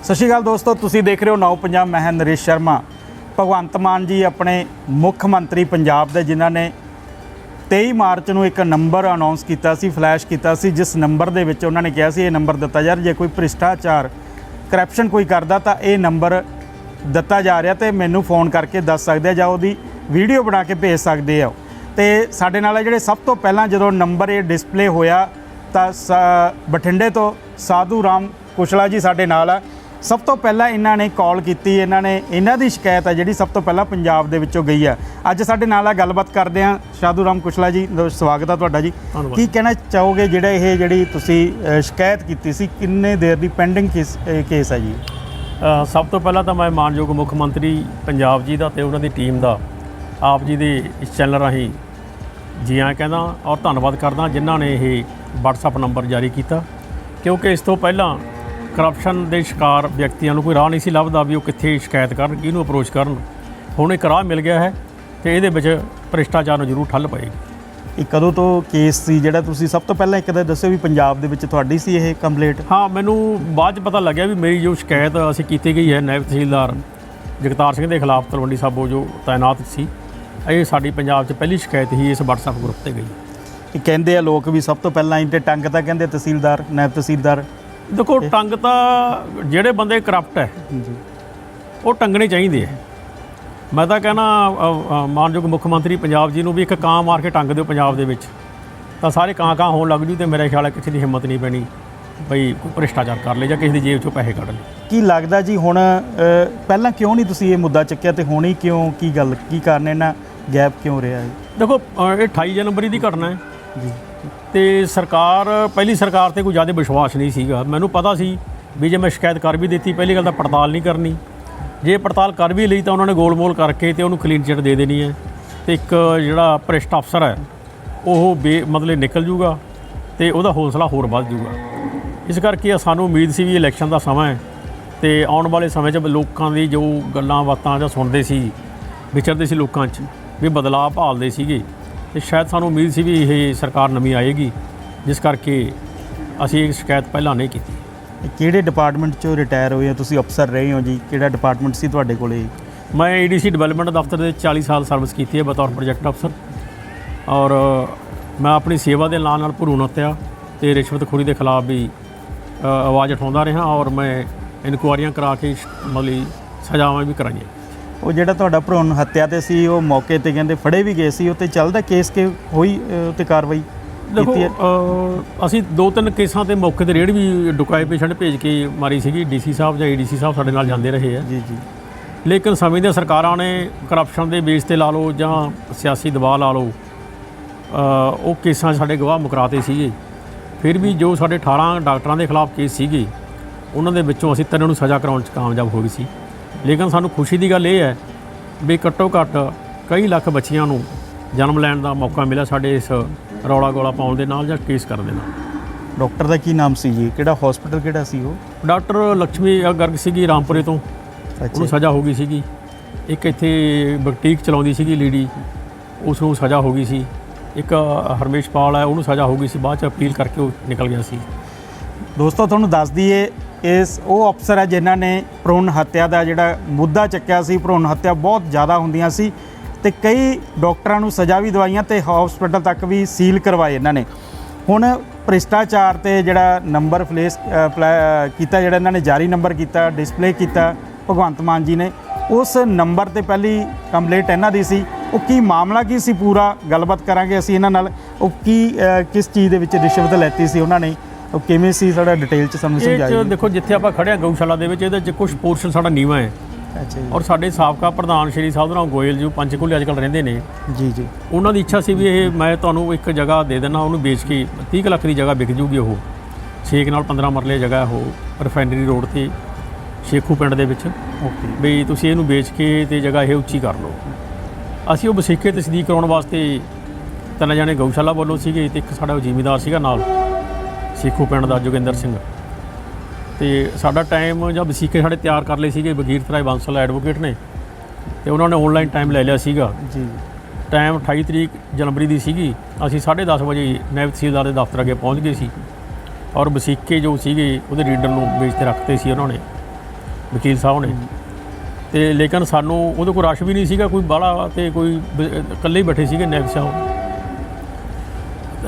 ਸਤਿ ਸ਼੍ਰੀ ਅਕਾਲ ਦੋਸਤੋ, ਤੁਸੀਂ ਦੇਖ ਰਹੇ ਹੋ ਨੌ ਪੰਜਾਬ। ਮੈਂ ਹਾਂ ਨਰੇਸ਼ ਸ਼ਰਮਾ। ਭਗਵੰਤ ਮਾਨ ਜੀ ਆਪਣੇ ਮੁੱਖ ਮੰਤਰੀ ਪੰਜਾਬ ਦੇ, ਜਿਨ੍ਹਾਂ ਨੇ 23 ਮਾਰਚ ਨੂੰ ਇੱਕ ਨੰਬਰ ਅਨਾਉਂਸ ਕੀਤਾ ਸੀ, ਫਲੈਸ਼ ਕੀਤਾ ਸੀ, ਜਿਸ ਨੰਬਰ ਦੇ ਵਿੱਚ ਉਹਨਾਂ ਨੇ ਕਿਹਾ ਸੀ ਇਹ ਨੰਬਰ ਦਿੱਤਾ ਯਾਰ ਜੇ ਕੋਈ ਭ੍ਰਿਸ਼ਟਾਚਾਰ ਕਰਪਸ਼ਨ ਕੋਈ ਕਰਦਾ ਤਾਂ ਇਹ ਨੰਬਰ ਦਿੱਤਾ ਜਾ ਰਿਹਾ ਤੇ ਮੈਨੂੰ ਫੋਨ ਕਰਕੇ ਦੱਸ ਸਕਦੇ ਆ ਜਾਂ ਉਹਦੀ ਵੀਡੀਓ ਬਣਾ ਕੇ ਭੇਜ ਸਕਦੇ ਆ। ਤੇ ਸਾਡੇ ਨਾਲ ਜਿਹੜੇ ਸਭ ਤੋਂ ਪਹਿਲਾਂ ਜਦੋਂ ਨੰਬਰ ਇਹ ਡਿਸਪਲੇ ਹੋਇਆ ਤਾਂ ਬਠਿੰਡੇ ਤੋਂ ਸਾਧੂ ਰਾਮ ਕੁਸ਼ਲਾ ਜੀ ਸਾਡੇ ਨਾਲ ਆ। ਸਭ ਤੋਂ ਪਹਿਲਾਂ ਇਹਨਾਂ ਨੇ ਕਾਲ ਕੀਤੀ, ਇਹਨਾਂ ਦੀ ਸ਼ਿਕਾਇਤ ਹੈ ਜਿਹੜੀ ਸਭ ਤੋਂ ਪਹਿਲਾਂ ਪੰਜਾਬ ਦੇ ਵਿੱਚੋਂ ਗਈ ਹੈ। ਅੱਜ ਸਾਡੇ ਨਾਲ ਆ, ਗੱਲਬਾਤ ਕਰਦੇ ਹਾਂ। ਸਾਧੂ ਰਾਮ ਕੁਸ਼ਲਾ ਜੀ, ਸਵਾਗਤ ਹੈ ਤੁਹਾਡਾ ਜੀ। ਕੀ ਕਹਿਣਾ ਚਾਹੋਗੇ ਜਿਹੜੀ ਤੁਸੀਂ ਸ਼ਿਕਾਇਤ ਕੀਤੀ ਸੀ, ਕਿੰਨੇ ਦੇਰ ਦੀ ਪੈਂਡਿੰਗ ਕੇਸ ਹੈ ਜੀ? ਸਭ ਤੋਂ ਪਹਿਲਾਂ ਤਾਂ ਮੈਂ ਮਾਨਯੋਗ ਮੁੱਖ ਮੰਤਰੀ ਪੰਜਾਬ ਜੀ ਦਾ ਤੇ ਉਹਨਾਂ ਦੀ ਟੀਮ ਦਾ ਆਪ ਜੀ ਦੇ ਇਸ ਚੈਨਲ ਰਾਹੀਂ ਜੀ ਆਇਆਂ ਕਹਿੰਦਾ ਔਰ ਧੰਨਵਾਦ ਕਰਦਾ ਜਿਨ੍ਹਾਂ ਨੇ ਇਹ WhatsApp ਨੰਬਰ ਜਾਰੀ ਕੀਤਾ, ਕਿਉਂਕਿ ਇਸ ਤੋਂ ਪਹਿਲਾਂ ਕਰਪਸ਼ਨ ਦੇ ਸ਼ਿਕਾਰ ਵਿਅਕਤੀਆਂ ਨੂੰ ਕੋਈ ਰਾਹ ਨਹੀਂ ਸੀ ਲੱਭਦਾ ਵੀ ਉਹ ਕਿੱਥੇ ਸ਼ਿਕਾਇਤ ਕਰਨ, ਕਿਹਨੂੰ ਅਪਰੋਚ ਕਰਨ। ਹੁਣ ਇੱਕ ਰਾਹ ਮਿਲ ਗਿਆ ਹੈ ਤੇ ਇਹਦੇ ਵਿੱਚ ਭ੍ਰਿਸ਼ਟਾਚਾਰ ਨੂੰ ਜ਼ਰੂਰ ਠੱਲ ਪਏਗੀ। ਇਹ ਕਦੋਂ ਤੋਂ ਕੇਸ ਸੀ ਜਿਹੜਾ ਤੁਸੀਂ ਸਭ ਤੋਂ ਪਹਿਲਾਂ ਇੱਕ ਤਾਂ ਦੱਸਿਓ ਵੀ ਪੰਜਾਬ ਦੇ ਵਿੱਚ ਤੁਹਾਡੀ ਸੀ ਇਹ ਕੰਪਲੇਂਟ? ਹਾਂ, ਮੈਨੂੰ ਬਾਅਦ 'ਚ ਪਤਾ ਲੱਗਿਆ ਵੀ ਮੇਰੀ ਜੋ ਸ਼ਿਕਾਇਤ ਅਸੀਂ ਕੀਤੀ ਗਈ ਹੈ ਨਾਇਬ ਤਹਿਸੀਲਦਾਰ ਜਗਤਾਰ ਸਿੰਘ ਦੇ ਖਿਲਾਫ ਤਲਵੰਡੀ ਸਾਬੋ ਜੋ ਤਾਇਨਾਤ ਸੀ, ਇਹ ਸਾਡੀ ਪੰਜਾਬ 'ਚ ਪਹਿਲੀ ਸ਼ਿਕਾਇਤ ਹੀ ਇਸ WhatsApp ਗਰੁੱਪ 'ਤੇ ਗਈ। ਇਹ ਕਹਿੰਦੇ ਆ ਲੋਕ ਵੀ ਸਭ ਤੋਂ ਪਹਿਲਾਂ ਇੰਟੇ ਟੰਗ ਤਾਂ ਕਹਿੰਦੇ ਤਹਿਸੀਲਦਾਰ, ਨਾਇਬ ਤਹਿਸੀਲਦਾਰ। ਦੇਖੋ, ਟੰਗ ਤਾਂ ਜਿਹੜੇ ਬੰਦੇ ਕਰਪਟ ਹੈ ਜੀ ਉਹ ਟੰਗਣੇ ਚਾਹੀਦੇ ਹੈ। ਮੈਂ ਤਾਂ ਕਹਿਣਾ ਮਾਨਯੋਗ ਮੁੱਖ ਮੰਤਰੀ ਪੰਜਾਬ ਜੀ ਨੂੰ ਵੀ ਇੱਕ ਕਾਂ ਮਾਰ ਕੇ ਟੰਗ ਦਿਓ ਪੰਜਾਬ ਦੇ ਵਿੱਚ, ਤਾਂ ਸਾਰੇ ਕਾਂ ਹੋਣ ਲੱਗ ਜੂ। ਤੇ ਮੇਰੇ ਖਿਆਲ ਹੈ ਕਿਸੇ ਦੀ ਹਿੰਮਤ ਨਹੀਂ ਪੈਣੀ ਬਈ ਕੋਈ ਭ੍ਰਿਸ਼ਟਾਚਾਰ ਕਰ ਲੇ ਜਾਂ ਕਿਸੇ ਦੀ ਜੇਬ 'ਚੋਂ ਪੈਸੇ ਕੱਢ ਲੇ। ਕੀ ਲੱਗਦਾ ਜੀ ਹੁਣ ਪਹਿਲਾਂ ਕਿਉਂ ਨਹੀਂ ਤੁਸੀਂ ਇਹ ਮੁੱਦਾ ਚੱਕਿਆ ਤੇ ਹੁਣ ਹੀ ਕਿਉਂ? ਕੀ ਗੱਲ, ਕੀ ਕਾਰਨ ਇਹਨਾਂ ਗੈਪ ਕਿਉਂ ਰਿਹਾ ਹੈ? ਦੇਖੋ, ਇਹ 28 ਜਨਵਰੀ ਦੀ ਘਟਨਾ ਹੈ ਜੀ ਤੇ ਪਹਿਲੀ ਸਰਕਾਰ ਤੇ ਕੋਈ ਜ਼ਿਆਦਾ ਵਿਸ਼ਵਾਸ ਨਹੀਂ ਸੀਗਾ। ਮੈਨੂੰ ਪਤਾ ਸੀ ਵੀ ਜੇ ਮੈਂ ਸ਼ਿਕਾਇਤ ਕਰ ਵੀ ਦਿੱਤੀ, ਪਹਿਲੀ ਗੱਲ ਤਾਂ ਪੜਤਾਲ ਨਹੀਂ ਕਰਨੀ, ਜੇ ਪੜਤਾਲ ਕਰ ਵੀ ਲਈ ਤਾਂ ਉਹਨਾਂ ਨੇ ਗੋਲ-ਮੋਲ ਕਰਕੇ ਤੇ ਉਹਨੂੰ ਕਲੀਨ ਚਿੱਟ ਦੇ ਦੇਣੀ ਹੈ ਤੇ ਇੱਕ ਜਿਹੜਾ ਭ੍ਰਿਸ਼ਟ ਅਫਸਰ ਹੈ ਉਹ ਮਤਲਬ ਨਿਕਲ ਜੂਗਾ ਤੇ ਉਹਦਾ ਹੌਸਲਾ ਹੋਰ ਵੱਧ ਜੂਗਾ। ਇਸ ਕਰਕੇ ਸਾਨੂੰ ਉਮੀਦ ਸੀ ਵੀ ਇਲੈਕਸ਼ਨ ਦਾ ਸਮਾਂ ਹੈ ਤੇ ਆਉਣ ਵਾਲੇ ਸਮੇਂ 'ਚ ਲੋਕਾਂ ਦੀ ਜੋ ਗੱਲਾਂ ਬਾਤਾਂ ਜਾਂ ਸੁਣਦੇ ਸੀ, ਵਿਚਰਦੇ ਸੀ ਲੋਕਾਂ 'ਚ ਵੀ ਬਦਲਾਅ ਭਾਲਦੇ ਸੀਗੇ, ਤੇ ਸ਼ਾਇਦ ਸਾਨੂੰ ਉਮੀਦ ਸੀ ਵੀ ਇਹ ਸਰਕਾਰ ਨਵੀਂ ਆਏਗੀ, ਜਿਸ ਕਰਕੇ ਅਸੀਂ ਇਹ ਸ਼ਿਕਾਇਤ ਪਹਿਲਾਂ ਨਹੀਂ ਕੀਤੀ। ਕਿਹੜੇ ਡਿਪਾਰਟਮੈਂਟ 'ਚੋਂ ਰਿਟਾਇਰ ਹੋਏ ਹੋ ਤੁਸੀਂ? ਅਫਸਰ ਰਹੇ ਹੋ ਜੀ, ਕਿਹੜਾ ਡਿਪਾਰਟਮੈਂਟ ਸੀ ਤੁਹਾਡੇ ਕੋਲੇ? ਮੈਂ ADC ਡਿਵੈਲਪਮੈਂਟ ਦਫ਼ਤਰ ਦੇ 40 ਸਾਲ ਸਰਵਿਸ ਕੀਤੀ ਹੈ ਬਤੌਰ ਪ੍ਰੋਜੈਕਟ ਅਫਸਰ, ਔਰ ਮੈਂ ਆਪਣੀ ਸੇਵਾ ਦੇ ਨਾਲ ਭਰੂਣ ਹੱਤਿਆ ਤੇ ਰਿਸ਼ਵਤਖੋਰੀ ਦੇ ਖਿਲਾਫ ਵੀ ਆਵਾਜ਼ ਉਠਾਉਂਦਾ ਰਿਹਾ, ਔਰ ਮੈਂ ਇਨਕੁਆਇਰੀਆਂ ਕਰਾ ਕੇ ਮਤਲਬ ਸਜ਼ਾਵਾਂ ਵੀ ਕਰਾਈਆਂ। ਉਹ ਜਿਹੜਾ ਤੁਹਾਡਾ ਭਰੂਣ ਹੱਤਿਆ ਤੇ ਸੀ, ਉਹ ਮੌਕੇ ਤੇ ਕਹਿੰਦੇ ਫੜੇ ਵੀ ਗਏ ਸੀ, ਉੱਤੇ ਚੱਲਦਾ ਕੇਸ ਕਿ ਹੋਈ ਉੱਤੇ ਕਾਰਵਾਈ? ਦੇਖੋ, ਅਸੀਂ 2-3 ਕੇਸਾਂ ਤੇ ਮੌਕੇ ਤੇ ਰੇਡ ਵੀ ਡੁਕਾਏ ਪੇਸ਼ੈਂਟ ਭੇਜ ਕੇ ਮਾਰੀ ਸੀਗੀ। DC ਸਾਹਿਬ ਜਾਂ ADC ਸਾਹਿਬ ਸਾਡੇ ਨਾਲ ਜਾਂਦੇ ਰਹੇ ਆ ਜੀ। ਲੇਕਿਨ ਸਮੇਂ ਦੀਆਂ ਸਰਕਾਰਾਂ ਨੇ ਕਰਪਸ਼ਨ ਦੇ ਬੇਸ 'ਤੇ ਲਾ ਲਓ ਜਾਂ ਸਿਆਸੀ ਦਬਾਅ ਲਾ ਲਓ, ਉਹ ਕੇਸਾਂ ਸਾਡੇ ਗਵਾਹ ਮੁਕਰਾਤੇ ਸੀਗੇ। ਫਿਰ ਵੀ ਜੋ ਸਾਡੇ 18 ਡਾਕਟਰਾਂ ਦੇ ਖਿਲਾਫ ਕੇਸ ਸੀਗੇ, ਉਹਨਾਂ ਦੇ ਵਿੱਚੋਂ ਅਸੀਂ 3 ਨੂੰ ਸਜ਼ਾ ਕਰਾਉਣ 'ਚ ਕਾਮਯਾਬ ਹੋ ਗਈ ਸੀ। ਲੇਕਿਨ ਸਾਨੂੰ ਖੁਸ਼ੀ ਦੀ ਗੱਲ ਇਹ ਹੈ ਵੀ ਘੱਟੋ ਘੱਟ ਕਈ ਲੱਖ ਬੱਚੀਆਂ ਨੂੰ ਜਨਮ ਲੈਣ ਦਾ ਮੌਕਾ ਮਿਲਿਆ ਸਾਡੇ ਇਸ ਰੌਲਾ ਗੋਲਾ ਪਾਉਣ ਦੇ ਨਾਲ ਜਾਂ ਕੇਸ ਕਰਨ ਦੇ ਨਾਲ। ਡਾਕਟਰ ਦਾ ਕੀ ਨਾਮ ਸੀ ਜੀ? ਕਿਹੜਾ ਹਸਪੀਟਲ ਕਿਹੜਾ ਸੀ ਉਹ? ਡਾਕਟਰ ਲక్ష్ਮੀ ਗਰਗ ਸੀਗੀ ਰਾਮਪੁਰੇ ਤੋਂ, ਉਹਨੂੰ ਸਜ਼ਾ ਹੋ ਗਈ ਸੀਗੀ। ਇੱਕ ਇੱਥੇ ਬੁਟੀਕ ਚਲਾਉਂਦੀ ਸੀਗੀ ਲੇਡੀ, ਉਸ ਨੂੰ ਸਜ਼ਾ ਹੋ ਗਈ ਸੀ। ਇੱਕ ਹਰਮੇਸ਼ ਪਾਲ ਹੈ, ਉਹਨੂੰ ਸਜ਼ਾ ਹੋ ਗਈ ਸੀ, ਬਾਅਦ 'ਚ ਅਪੀਲ ਕਰਕੇ ਉਹ ਨਿਕਲ ਗਿਆ ਸੀ। ਦੋਸਤੋ, ਤੁਹਾਨੂੰ ਦੱਸ ਦਈਏ ਉਹ ਅਫਸਰ ਹੈ ਜਿਨ੍ਹਾਂ ਨੇ ਭਰੂਣ ਹੱਤਿਆ ਦਾ ਜਿਹੜਾ ਮੁੱਦਾ ਚੱਕਿਆ ਸੀ। ਭਰੂਣ ਹੱਤਿਆ ਬਹੁਤ ਜ਼ਿਆਦਾ ਹੁੰਦੀਆਂ ਸੀ ਤੇ ਕਈ ਡਾਕਟਰਾਂ ਨੂੰ ਸਜ਼ਾ ਵੀ ਦਵਾਈਆਂ ਤੇ ਹਸਪੀਟਲ ਤੱਕ ਵੀ ਸੀਲ ਕਰਵਾਏ ਇਹਨਾਂ ਨੇ। ਹੁਣ ਭ੍ਰਿਸ਼ਟਾਚਾਰ ਤੇ ਜਿਹੜਾ ਨੰਬਰ ਕੀਤਾ, ਜਿਹੜਾ ਇਹਨਾਂ ਨੇ ਜਾਰੀ ਨੰਬਰ ਕੀਤਾ, ਡਿਸਪਲੇ ਕੀਤਾ ਭਗਵੰਤ ਮਾਨ ਜੀ ਨੇ, ਉਸ ਨੰਬਰ ਤੇ ਪਹਿਲੀ ਕੰਪਲੇਂਟ ਇਹਨਾਂ ਦੀ ਸੀ। ਉਹ ਕੀ ਮਾਮਲਾ ਕੀ ਸੀ ਪੂਰਾ ਗੱਲਬਾਤ ਕਰਾਂਗੇ ਅਸੀਂ ਇਹਨਾਂ ਨਾਲ। ਉਹ ਕਿਸ ਚੀਜ਼ ਦੇ ਵਿੱਚ ਰਿਸ਼ਵਤ ਲੈਤੀ ਸੀ ਉਹਨਾਂ ਨੇ, ਉਹ ਕਿਵੇਂ ਸੀ, ਸਾਡਾ ਡਿਟੇਲ 'ਚ ਸਾਨੂੰ ਸਮਝਾਈਏ। ਦੇਖੋ, ਜਿੱਥੇ ਆਪਾਂ ਖੜ੍ਹੇ ਹਾਂ ਗਊਸ਼ਾਲਾ ਦੇ ਵਿੱਚ, ਇਹਦੇ 'ਚ ਕੁਝ ਪੋਰਸ਼ਨ ਸਾਡਾ ਨੀਵਾਂ ਹੈ। ਅੱਛਾ ਜੀ। ਔਰ ਸਾਡੇ ਸਾਬਕਾ ਪ੍ਰਧਾਨ ਸ਼੍ਰੀ ਸਾਧੂ ਰਾਮ ਗੋਇਲ ਜੋ ਪੰਚਕੂਲੇ ਅੱਜ ਕੱਲ੍ਹ ਰਹਿੰਦੇ ਨੇ ਜੀ, ਉਹਨਾਂ ਦੀ ਇੱਛਾ ਸੀ ਵੀ ਇਹ ਮੈਂ ਤੁਹਾਨੂੰ ਇੱਕ ਜਗ੍ਹਾ ਦੇ ਦੇਣਾ, ਉਹਨੂੰ ਵੇਚ ਕੇ 30 ਲੱਖ ਦੀ ਜਗ੍ਹਾ ਵਿਕ ਜੂਗੀ। ਉਹ 6 ਨਾਲ 15 ਮਰਲੇ ਜਗ੍ਹਾ, ਉਹ ਰਿਫਾਈਨਰੀ ਰੋਡ 'ਤੇ ਸ਼ੇਖੂ ਪਿੰਡ ਦੇ ਵਿੱਚ। ਓਕੇ, ਵੀ ਤੁਸੀਂ ਇਹਨੂੰ ਵੇਚ ਕੇ ਤੇ ਜਗ੍ਹਾ ਇਹ ਉੱਚੀ ਕਰ ਲਓ। ਅਸੀਂ ਉਹ ਵਸੀਕੇ ਤਸਦੀਕ ਕਰਾਉਣ ਵਾਸਤੇ 3 ਜਣੇ ਗਊਸ਼ਾਲਾ ਵੱਲੋਂ ਸੀਗੇ ਤੇ ਇੱਕ ਸਾਡਾ ਜ਼ਿਮੀਂਦਾਰ ਸੀਗਾ ਨਾਲ ਸ਼ੇਖੂ ਪਿੰਡ ਦਾ ਜੋਗਿੰਦਰ ਸਿੰਘ। ਤੇ ਸਾਡਾ ਟਾਈਮ ਜਾਂ ਵਸੀਕੇ ਸਾਡੇ ਤਿਆਰ ਕਰ ਲਏ ਸੀਗੇ ਬਗੀਰਤ ਰਾਏ ਬਾਂਸਲ ਐਡਵੋਕੇਟ ਨੇ, ਤੇ ਉਹਨਾਂ ਨੇ ਔਨਲਾਈਨ ਟਾਈਮ ਲੈ ਲਿਆ ਸੀਗਾ ਜੀ। ਟਾਈਮ 28 ਜਨਵਰੀ ਦੀ ਸੀਗੀ। ਅਸੀਂ 10:30 ਵਜੇ ਨਾਇਬ ਤਹਿਸੀਲਦਾਰ ਦੇ ਦਫ਼ਤਰ ਅੱਗੇ ਪਹੁੰਚ ਗਏ ਸੀ, ਔਰ ਵਸੀਕੇ ਜੋ ਸੀਗੇ ਉਹਦੇ ਰੀਡਰ ਨੂੰ ਵੇਚ 'ਤੇ ਰੱਖਤੇ ਸੀ ਉਹਨਾਂ ਨੇ। ਵਕੀਲ ਸਾਹਿਬ ਨੇ। ਤੇ ਲੇਕਿਨ ਸਾਨੂੰ ਉਹਦੇ ਕੋਲ ਰਸ਼ ਵੀ ਨਹੀਂ ਸੀਗਾ ਕੋਈ ਬਾਹਲਾ, ਤੇ ਕੋਈ ਇਕੱਲੇ ਹੀ ਬੈਠੇ ਸੀਗੇ ਨਾਇਬ ਸਾਹਿਬ।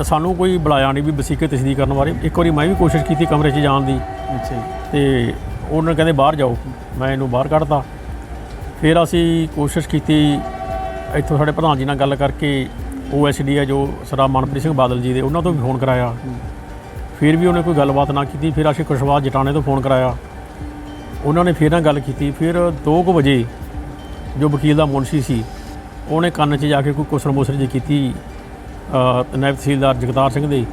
ਸਾਨੂੰ ਕੋਈ ਬੁਲਾਇਆ ਨਹੀਂ ਵੀ ਵਸੀਕੇ ਤਸਦੀਕ ਕਰਨ ਬਾਰੇ। ਇੱਕ ਵਾਰੀ ਮੈਂ ਵੀ ਕੋਸ਼ਿਸ਼ ਕੀਤੀ ਕਮਰੇ 'ਚ ਜਾਣ ਦੀ, ਅੱਛਾ ਜੀ। ਤੇ ਉਹਨਾਂ ਕਹਿੰਦੇ ਬਾਹਰ ਜਾਓ, ਮੈਂ ਇਹਨੂੰ ਬਾਹਰ ਕੱਢਤਾ। ਫਿਰ ਅਸੀਂ ਕੋਸ਼ਿਸ਼ ਕੀਤੀ, ਇੱਥੋਂ ਸਾਡੇ ਪ੍ਰਧਾਨ ਜੀ ਨਾਲ ਗੱਲ ਕਰਕੇ OSD ਹੈ ਜੋ ਸਰਦਾਰ ਮਨਪ੍ਰੀਤ ਸਿੰਘ ਬਾਦਲ ਜੀ ਦੇ, ਉਹਨਾਂ ਤੋਂ ਵੀ ਫੋਨ ਕਰਾਇਆ। ਫਿਰ ਵੀ ਉਹਨੇ ਕੋਈ ਗੱਲਬਾਤ ਨਾ ਕੀਤੀ। ਫਿਰ ਅਸੀਂ ਕੁਸ਼ਵਾਹਾ ਜਟਾਣੇ ਤੋਂ ਫੋਨ ਕਰਾਇਆ, ਉਹਨਾਂ ਨੇ ਫਿਰ ਨਾਲ ਗੱਲ ਕੀਤੀ। ਫਿਰ 2 ਕੁ ਵਜੇ ਜੋ ਵਕੀਲ ਦਾ ਮੁਨਸ਼ੀ ਸੀ ਉਹਨੇ ਕੰਨ 'ਚ ਜਾ ਕੇ ਕੋਈ ਕੁਸਰ ਮੁਸਰ ਜੀ ਕੀਤੀ ਨਾਇਬ ਤਹਿਸੀਲਦਾਰ ਜਗਤਾਰ ਸਿੰਘ ਦੇ।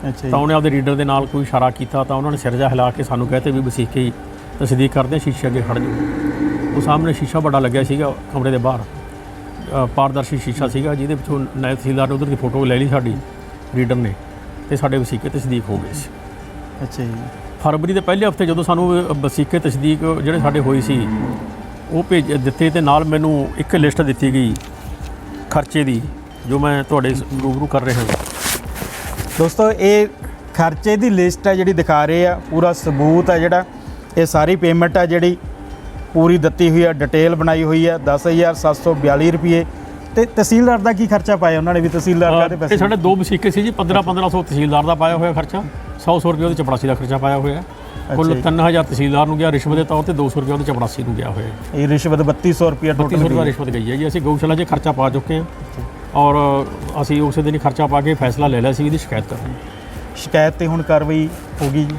ਅੱਛਾ ਤਾਂ ਉਹਨੇ ਆਪਦੇ ਰੀਡਰ ਦੇ ਨਾਲ ਕੋਈ ਇਸ਼ਾਰਾ ਕੀਤਾ, ਤਾਂ ਉਹਨਾਂ ਨੇ ਸਿਰ ਜਿਹਾ ਹਿਲਾ ਕੇ ਸਾਨੂੰ ਕਹਤੇ ਵੀ ਵਸੀਕੇ ਹੀ ਤਸਦੀਕ ਕਰਦੇ, ਸ਼ੀਸ਼ੇ ਅੱਗੇ ਖੜ੍ਹ ਜਾਓ। ਉਹ ਸਾਹਮਣੇ ਸ਼ੀਸ਼ਾ ਵੱਡਾ ਲੱਗਿਆ ਸੀਗਾ ਕਮਰੇ ਦੇ ਬਾਹਰ, ਪਾਰਦਰਸ਼ੀ ਸ਼ੀਸ਼ਾ ਸੀਗਾ, ਜਿਹਦੇ ਵਿੱਚੋਂ ਨਾਇਬ ਤਹਿਸੀਲਦਾਰ ਨੇ ਉੱਧਰ ਦੀ ਫੋਟੋ ਲੈ ਲਈ ਸਾਡੀ ਰੀਡਰ ਨੇ, ਤੇ ਸਾਡੇ ਵਸੀਕੇ ਤਸਦੀਕ ਹੋ ਗਏ ਸੀ। ਅੱਛਾ ਜੀ। ਫਰਵਰੀ ਦੇ ਪਹਿਲੇ ਹਫ਼ਤੇ ਜਦੋਂ ਸਾਨੂੰ ਵਸੀਕੇ ਤਸਦੀਕ ਜਿਹੜੇ ਸਾਡੇ ਹੋਈ ਸੀ ਉਹ ਭੇਜ ਦਿੱਤੇ, ਤੇ ਨਾਲ ਮੈਨੂੰ ਇੱਕ ਲਿਸਟ ਦਿੱਤੀ ਗਈ ਖਰਚੇ ਦੀ, ਜੋ ਮੈਂ ਤੁਹਾਡੇ ਰੂਬਰੂ ਕਰ ਰਿਹਾ ਹਾਂ। ਦੋਸਤੋ, ਇਹ ਖਰਚੇ ਦੀ ਲਿਸਟ ਹੈ ਜਿਹੜੀ ਦਿਖਾ ਰਹੇ ਆ, ਪੂਰਾ ਸਬੂਤ ਹੈ ਜਿਹੜਾ, ਇਹ ਸਾਰੀ ਪੇਮੈਂਟ ਹੈ ਜਿਹੜੀ ਪੂਰੀ ਦਿੱਤੀ ਹੋਈ ਹੈ, ਡਿਟੇਲ ਬਣਾਈ ਹੋਈ ਹੈ। 10,742 ਰੁਪਏ। ਤੇ ਤਹਿਸੀਲਦਾਰ ਦਾ ਕੀ ਖਰਚਾ ਪਾਇਆ ਉਹਨਾਂ ਨੇ ਵੀ? ਤਹਿਸੀਲਦਾਰ ਕਾਹਦੇ ਪੈਸੇ? ਇਹ ਸਾਡੇ 2 ਵਸੀਕੇ ਸੀ ਜੀ, 1500 ਤਹਿਸੀਲਦਾਰ ਦਾ ਪਾਇਆ ਹੋਇਆ ਖਰਚਾ, 100 ਰੁਪਏ ਉਹਦੇ ਚਪੜਾਸੀ ਦਾ ਖਰਚਾ ਪਾਇਆ ਹੋਇਆ। ਕੁੱਲ 3000 ਤਹਿਸੀਲਦਾਰ ਨੂੰ ਗਿਆ ਰਿਸ਼ਵਤ ਦੇ ਤੌਰ ਤੇ, 200 ਰੁਪਏ ਉਹਦੇ ਚਪੜਾਸੀ ਨੂੰ ਗਿਆ ਹੋਇਆ। ਇਹ ਰਿਸ਼ਵਤ 3200 ਰੁਪਏ 3200 ਰੁਪਏ ਰਿਸ਼ਵਤ ਗਈ ਹੈ ਜੀ। ਅਸੀਂ ਗਊਸ਼ਾਲਾ 'ਚ ਖਰਚਾ ਪਾ ਚੁੱਕੇ ਹਾਂ, ਔਰ ਅਸੀਂ ਉਸੇ ਦਿਨ ਹੀ ਖਰਚਾ ਪਾ ਕੇ ਫੈਸਲਾ ਲੈ ਲਿਆ ਸੀ ਇਹਦੀ ਸ਼ਿਕਾਇਤ ਕਰਨ ਦੀ। ਸ਼ਿਕਾਇਤ ਤੇ ਹੁਣ ਕਾਰਵਾਈ ਹੋਗੀ ਜੀ?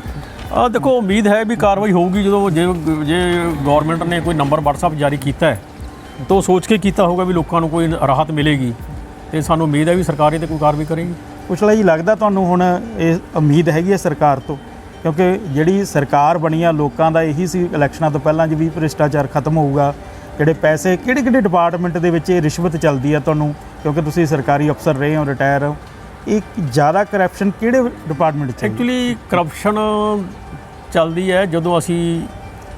ਦੇਖੋ, ਉਮੀਦ ਹੈ ਵੀ ਕਾਰਵਾਈ ਹੋਊਗੀ। ਜਦੋਂ ਜੇ ਗਵਰਨਮੈਂਟ ਨੇ ਕੋਈ ਨੰਬਰ WhatsApp ਜਾਰੀ ਕੀਤਾ ਹੈ ਤਾਂ ਸੋਚ ਕੇ ਕੀਤਾ ਹੋਊਗਾ ਵੀ ਲੋਕਾਂ ਨੂੰ ਕੋਈ ਰਾਹਤ ਮਿਲੇਗੀ, ਤੇ ਸਾਨੂੰ ਉਮੀਦ ਹੈ ਵੀ ਸਰਕਾਰ ਇਹ 'ਤੇ ਕੋਈ ਕਾਰਵਾਈ ਕਰੇਗੀ। ਕੁਛਲਾ ਜੀ, ਲੱਗਦਾ ਤੁਹਾਨੂੰ ਹੁਣ ਇਹ ਉਮੀਦ ਹੈਗੀ ਹੈ ਸਰਕਾਰ ਤੋਂ? ਕਿਉਂਕਿ ਜਿਹੜੀ ਸਰਕਾਰ ਬਣੀ ਆ, ਲੋਕਾਂ ਦਾ ਇਹੀ ਸੀ ਇਲੈਕਸ਼ਨਾਂ ਤੋਂ ਪਹਿਲਾਂ ਜੀ ਵੀ ਭ੍ਰਿਸ਼ਟਾਚਾਰ ਖਤਮ ਹੋਊਗਾ। ਜਿਹੜੇ ਪੈਸੇ ਕਿਹੜੇ ਡਿਪਾਰਟਮੈਂਟ ਦੇ ਵਿੱਚ ਇਹ ਰਿਸ਼ਵਤ ਚੱਲਦੀ ਆ ਤੁਹਾਨੂੰ, ਕਿਉਂਕਿ ਤੁਸੀਂ ਸਰਕਾਰੀ ਅਫਸਰ ਰਹੇ ਹੋ, ਰਿਟਾਇਰ ਹੋ, ਇਹ ਜ਼ਿਆਦਾ ਕਰਪਸ਼ਨ ਕਿਹੜੇ ਡਿਪਾਰਟਮੈਂਟ 'ਚ? ਐਕਚੁਅਲੀ ਕਰਪਸ਼ਨ ਚੱਲਦੀ ਹੈ ਜਦੋਂ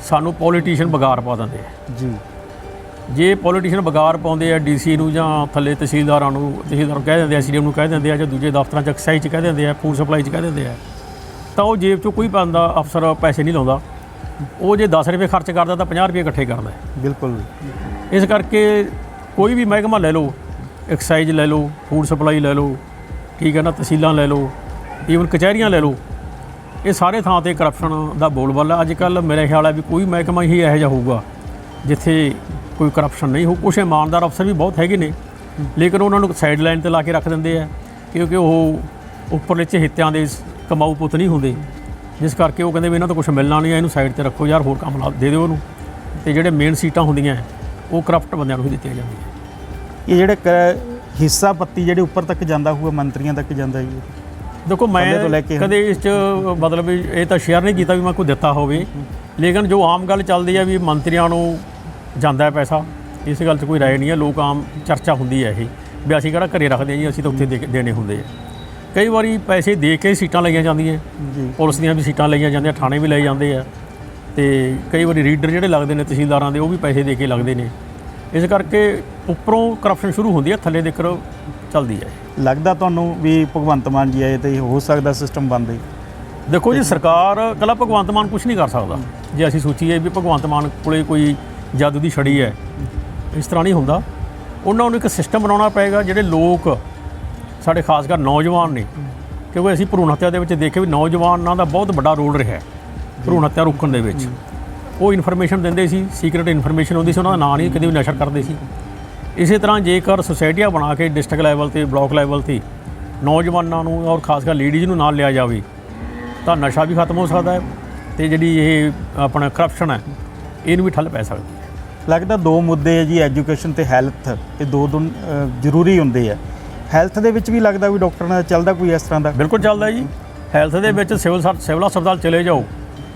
ਸਾਨੂੰ ਪੋਲੀਟੀਸ਼ੀਅਨ ਬਗਾਰ ਪਾ ਦਿੰਦੇ ਆ ਜੀ। ਜੇ ਪੋਲੀਟੀਸ਼ੀਅਨ ਬਗਾਰ ਪਾਉਂਦੇ ਆ DC ਨੂੰ, ਜਾਂ ਥੱਲੇ ਤਹਿਸੀਲਦਾਰਾਂ ਨੂੰ ਕਹਿ ਦਿੰਦੇ ਆ, SDM ਨੂੰ ਕਹਿ ਦਿੰਦੇ ਆ, ਜਾਂ ਦੂਜੇ ਦਫ਼ਤਰਾਂ 'ਚ ਐਕਸਾਈਜ਼ 'ਚ ਕਹਿ ਦਿੰਦੇ ਆ, ਫੂਡ ਸਪਲਾਈ 'ਚ ਕਹਿ ਦਿੰਦੇ ਆ, ਤਾਂ ਉਹ ਜੇਬ 'ਚੋਂ ਕੋਈ ਬੰਦਾ ਅਫਸਰ ਪੈਸੇ ਨਹੀਂ ਲਾਉਂਦਾ। ਉਹ ਜੇ 10 ਰੁਪਏ ਖਰਚ ਕਰਦਾ ਤਾਂ 50 ਰੁਪਏ ਇਕੱਠੇ ਕਰਦਾ। ਬਿਲਕੁਲ। ਇਸ ਕਰਕੇ ਕੋਈ ਵੀ ਮਹਿਕਮਾ ਲੈ ਲਓ, ਐਕਸਾਈਜ਼ ਲੈ ਲਓ, ਫੂਡ ਸਪਲਾਈ ਲੈ ਲਓ, ਠੀਕ ਹੈ ਨਾ, ਤਹਿਸੀਲਾਂ ਲੈ ਲਓ, ਈਵਨ ਕਚਹਿਰੀਆਂ ਲੈ ਲਓ, ਇਹ ਸਾਰੇ ਥਾਂ 'ਤੇ ਕਰਪਸ਼ਨ ਦਾ ਬੋਲਬਾਲਾ ਅੱਜ ਕੱਲ੍ਹ। ਮੇਰੇ ਖਿਆਲ ਹੈ ਵੀ ਕੋਈ ਮਹਿਕਮਾ ਹੀ ਇਹੋ ਜਿਹਾ ਹੋਊਗਾ ਜਿੱਥੇ ਕੋਈ ਕਰਪਸ਼ਨ ਨਹੀਂ ਹੋ। ਕੁਛ ਇਮਾਨਦਾਰ ਅਫਸਰ ਵੀ ਬਹੁਤ ਹੈਗੇ ਨੇ, ਲੇਕਿਨ ਉਹਨਾਂ ਨੂੰ ਸਾਈਡ ਲਾਈਨ 'ਤੇ ਲਾ ਕੇ ਰੱਖ ਦਿੰਦੇ ਆ, ਕਿਉਂਕਿ ਉਹ ਉੱਪਰਲੇ ਚਹੇਤਿਆਂ ਦੇ ਕਮਾਊ ਪੁੱਤ ਨਹੀਂ ਹੁੰਦੇ, ਜਿਸ ਕਰਕੇ ਉਹ ਕਹਿੰਦੇ ਵੀ ਇਹਨਾਂ ਤੋਂ ਕੁਛ ਮਿਲਣਾ ਨਹੀਂ ਹੈ, ਇਹਨੂੰ ਸਾਈਡ 'ਤੇ ਰੱਖੋ ਯਾਰ, ਹੋਰ ਕੰਮ ਲਾ ਦੇ ਦਿਓ ਉਹਨੂੰ। ਤੇ ਜਿਹੜੇ ਮੇਨ ਸੀਟਾਂ ਹੁੰਦੀਆਂ ਉਹ ਕਰਪਟ ਬੰਦਿਆਂ ਨੂੰ ਹੀ ਦਿੱਤੀਆਂ ਜਾਂਦੀਆਂ। ਇਹ ਜਿਹੜੇ ਹਿੱਸਾ ਪੱਤੀ ਜਿਹੜੇ ਉੱਪਰ ਤੱਕ ਜਾਂਦਾ ਹੋਊਗਾ, ਮੰਤਰੀਆਂ ਤੱਕ ਜਾਂਦਾ ਜੀ? ਦੇਖੋ, ਮੈਂ ਕਦੇ ਇਸ 'ਚ ਮਤਲਬ ਇਹ ਤਾਂ ਸ਼ੇਅਰ ਨਹੀਂ ਕੀਤਾ ਵੀ ਮੈਂ ਕੋਈ ਦਿੱਤਾ ਹੋਵੇ, ਲੇਕਿਨ ਜੋ ਆਮ ਗੱਲ ਚੱਲਦੀ ਹੈ ਵੀ ਮੰਤਰੀਆਂ ਨੂੰ ਜਾਂਦਾ ਹੈ ਪੈਸਾ, ਇਸ ਗੱਲ 'ਚ ਕੋਈ ਰਾਏ ਨਹੀਂ ਹੈ। ਲੋਕ ਆਮ ਚਰਚਾ ਹੁੰਦੀ ਹੈ ਇਹ ਵੀ ਅਸੀਂ ਕਿਹੜਾ ਘਰੇ ਰੱਖਦੇ ਹਾਂ ਜੀ, ਅਸੀਂ ਤਾਂ ਉੱਥੇ ਦੇਣੇ ਹੁੰਦੇ ਆ। ਕਈ ਵਾਰੀ ਪੈਸੇ ਦੇ ਕੇ ਸੀਟਾਂ ਲਈਆਂ ਜਾਂਦੀਆਂ ਜੀ, ਪੁਲਿਸ ਦੀਆਂ ਵੀ ਸੀਟਾਂ ਲਈਆਂ ਜਾਂਦੀਆਂ, ਥਾਣੇ ਵੀ ਲਏ ਜਾਂਦੇ ਆ, ਤੇ ਕਈ ਵਾਰੀ ਰੀਡਰ ਜਿਹੜੇ ਲੱਗਦੇ ਨੇ ਤਹਿਸੀਲਦਾਰਾਂ ਦੇ ਉਹ ਵੀ ਪੈਸੇ ਦੇ ਕੇ ਲੱਗਦੇ ਨੇ। ਇਸ ਕਰਕੇ ਉੱਪਰੋਂ ਕਰਪਸ਼ਨ ਸ਼ੁਰੂ ਹੁੰਦੀ ਹੈ, ਥੱਲੇ ਦੇ ਚੱਲਦੀ ਹੈ। ਲੱਗਦਾ ਤੁਹਾਨੂੰ ਵੀ ਭਗਵੰਤ ਮਾਨ ਜੀ ਆਏ ਤੇ ਹੋ ਸਕਦਾ ਸਿਸਟਮ ਬੰਦ? ਦੇਖੋ ਜੀ, ਸਰਕਾਰ ਇਕੱਲਾ ਭਗਵੰਤ ਮਾਨ ਕੁਛ ਨਹੀਂ ਕਰ ਸਕਦਾ। ਜੇ ਅਸੀਂ ਸੋਚੀਏ ਵੀ ਭਗਵੰਤ ਮਾਨ ਕੋਲੇ ਕੋਈ ਜਾਦੂ ਦੀ ਛੜੀ ਹੈ, ਇਸ ਤਰ੍ਹਾਂ ਨਹੀਂ ਹੁੰਦਾ। ਉਹਨਾਂ ਨੂੰ ਇੱਕ ਸਿਸਟਮ ਬਣਾਉਣਾ ਪਏਗਾ। ਜਿਹੜੇ ਲੋਕ ਸਾਡੇ ਖਾਸ ਕਰ ਨੌਜਵਾਨ ਨੇ, ਕਿਉਂਕਿ ਅਸੀਂ ਭਰੂਣ ਹੱਤਿਆ ਦੇ ਵਿੱਚ ਦੇਖੇ ਵੀ ਨੌਜਵਾਨਾਂ ਦਾ ਬਹੁਤ ਵੱਡਾ ਰੋਲ ਰਿਹਾ ਭਰੂਣ ਹੱਤਿਆ ਰੋਕਣ ਦੇ ਵਿੱਚ। ਉਹ ਇਨਫੋਰਮੇਸ਼ਨ ਦਿੰਦੇ ਸੀ, ਸੀਕ੍ਰੇਟ ਇਨਫੋਰਮੇਸ਼ਨ ਹੁੰਦੀ ਸੀ, ਉਹਨਾਂ ਦਾ ਨਾਂ ਨਹੀਂ ਕਦੇ ਵੀ ਨਸ਼ਰ ਕਰਦੇ ਸੀ। ਇਸੇ ਤਰ੍ਹਾਂ ਜੇਕਰ ਸੁਸਾਇਟੀਆਂ ਬਣਾ ਕੇ ਡਿਸਟ੍ਰਿਕਟ ਲੈਵਲ 'ਤੇ, ਬਲਾਕ ਲੈਵਲ 'ਤੇ ਨੌਜਵਾਨਾਂ ਨੂੰ ਔਰ ਖਾਸ ਕਰ ਲੇਡੀਜ਼ ਨੂੰ ਨਾਲ ਲਿਆ ਜਾਵੇ ਤਾਂ ਨਸ਼ਾ ਵੀ ਖਤਮ ਹੋ ਸਕਦਾ ਹੈ, ਤੇ ਜਿਹੜੀ ਇਹ ਆਪਣਾ ਕਰਪਸ਼ਨ ਹੈ ਇਹਨੂੰ ਵੀ ਠੱਲ ਪੈ ਸਕਦੀ ਹੈ। ਲੱਗਦਾ 2 ਮੁੱਦੇ ਹੈ ਜੀ, ਐਜੂਕੇਸ਼ਨ ਤੇ ਹੈਲਥ, ਇਹ ਦੋ ਜ਼ਰੂਰੀ ਹੁੰਦੇ ਆ। ਹੈਲਥ ਦੇ ਵਿੱਚ ਵੀ ਲੱਗਦਾ ਵੀ ਡਾਕਟਰ ਨਾਲ ਚੱਲਦਾ ਕੋਈ ਇਸ ਤਰ੍ਹਾਂ ਦਾ? ਬਿਲਕੁਲ ਚੱਲਦਾ ਜੀ। ਹੈਲਥ ਦੇ ਵਿੱਚ ਸਿਵਲ ਹਸਪਤਾਲ ਚਲੇ ਜਾਓ,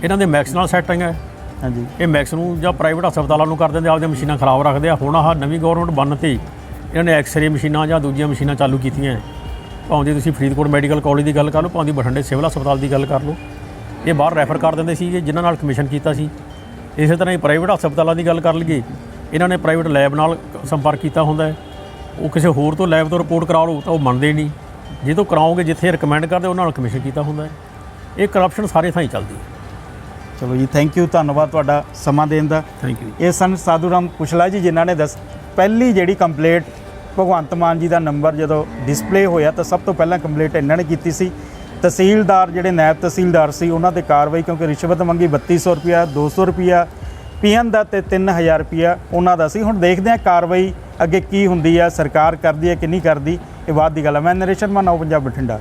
ਇਹਨਾਂ ਦੇ ਮੈਕਸ ਨਾਲ ਸੈਟਿੰਗ ਹੈ। ਹਾਂਜੀ। ਇਹ ਮੈਕਸ ਨੂੰ ਜਾਂ ਪ੍ਰਾਈਵੇਟ ਹਸਪਤਾਲਾਂ ਨੂੰ ਕਰ ਦਿੰਦੇ, ਆਪਦੀਆਂ ਮਸ਼ੀਨਾਂ ਖਰਾਬ ਰੱਖਦੇ ਆ। ਹੁਣ ਆਹ ਨਵੀਂ ਗਵਰਨਮੈਂਟ ਬਣਨ 'ਤੇ ਇਹਨਾਂ ਨੇ ਐਕਸਰੇ ਮਸ਼ੀਨਾਂ ਜਾਂ ਦੂਜੀਆਂ ਮਸ਼ੀਨਾਂ ਚਾਲੂ ਕੀਤੀਆਂ। ਭਾਵੇਂ ਤੁਸੀਂ ਫਰੀਦਕੋਟ ਮੈਡੀਕਲ ਕਾਲਜ ਦੀ ਗੱਲ ਕਰ ਲਓ, ਭਾਵੇਂ ਬਠਿੰਡੇ ਸਿਵਲ ਹਸਪਤਾਲ ਦੀ ਗੱਲ ਕਰ ਲਓ, ਇਹ ਬਾਹਰ ਰੈਫਰ ਕਰ ਦਿੰਦੇ ਸੀ ਜਿਨ੍ਹਾਂ ਨਾਲ ਕਮਿਸ਼ਨ ਕੀਤਾ ਸੀ। ਇਸੇ ਤਰ੍ਹਾਂ ਹੀ ਪ੍ਰਾਈਵੇਟ ਹਸਪਤਾਲਾਂ ਦੀ ਗੱਲ ਕਰ ਲਈਏ, ਇਹਨਾਂ ਨੇ ਪ੍ਰਾਈਵੇਟ ਲੈਬ ਨਾਲ ਸੰਪਰਕ ਕੀਤਾ ਹੁੰਦਾ ਹੈ। ਉਹ ਕਿਸੇ ਹੋਰ ਤੋਂ ਲੈਬ ਤੋਂ ਰਿਪੋਰਟ ਕਰਾ ਲਓ ਤਾਂ ਉਹ ਮੰਨਦੇ ਨਹੀਂ, ਜੇ ਤੋਂ ਕਰਾਓਗੇ ਜਿੱਥੇ ਰਿਕਮੈਂਡ ਕਰਦੇ ਉਹਨਾਂ ਨਾਲ ਕਮਿਸ਼ਨ ਕੀਤਾ ਹੁੰਦਾ ਹੈ। ਇਹ ਕਰਪਸ਼ਨ ਸਾਰੇ ਥਾਂ ਹੀ ਚੱਲਦੀ ਹੈ। ਚਲੋ ਜੀ, ਥੈਂਕ ਯੂ, ਧੰਨਵਾਦ ਤੁਹਾਡਾ ਸਮਾਂ ਦੇਣ ਦਾ। Thank you. ਇਹ ਸਨ ਸਾਧੂ ਰਾਮ ਕੁਸ਼ਲਾ ਜੀ, ਜਿਨ੍ਹਾਂ ਨੇ ਪਹਿਲੀ ਜਿਹੜੀ ਕੰਪਲੇਂਟ ਭਗਵੰਤ ਮਾਨ ਜੀ ਦਾ ਨੰਬਰ ਜਦੋਂ ਡਿਸਪਲੇ ਹੋਇਆ ਤਾਂ ਸਭ ਤੋਂ ਪਹਿਲਾਂ ਕੰਪਲੇਂਟ ਇਹਨਾਂ ਨੇ ਕੀਤੀ ਸੀ। ਤਹਿਸੀਲਦਾਰ ਜਿਹੜੇ ਨਾਇਬ ਤਹਿਸੀਲਦਾਰ ਸੀ ਉਹਨਾਂ ਤੇ ਕਾਰਵਾਈ, ਕਿਉਂਕਿ ਰਿਸ਼ਵਤ ਮੰਗੀ 3200 ਰੁਪਇਆ, 200 ਰੁਪਇਆ ਪੀਐਨ ਦਾ ਤੇ 3000 ਰੁਪਇਆ ਉਹਨਾਂ ਦਾ ਸੀ। ਹੁਣ ਦੇਖਦੇ ਹਾਂ ਕਾਰਵਾਈ ਅੱਗੇ ਕੀ ਹੁੰਦੀ ਆ, ਸਰਕਾਰ ਕਰਦੀ ਹੈ ਕਿ ਨਹੀਂ ਕਰਦੀ, ਇਹ ਬਾਅਦ ਦੀ ਗੱਲ ਹੈ। ਮੈਂ ਨਰੇਸ਼ ਸ਼ਰਮਾ, ਨੌ ਪੰਜਾਬ, ਬਠਿੰਡਾ।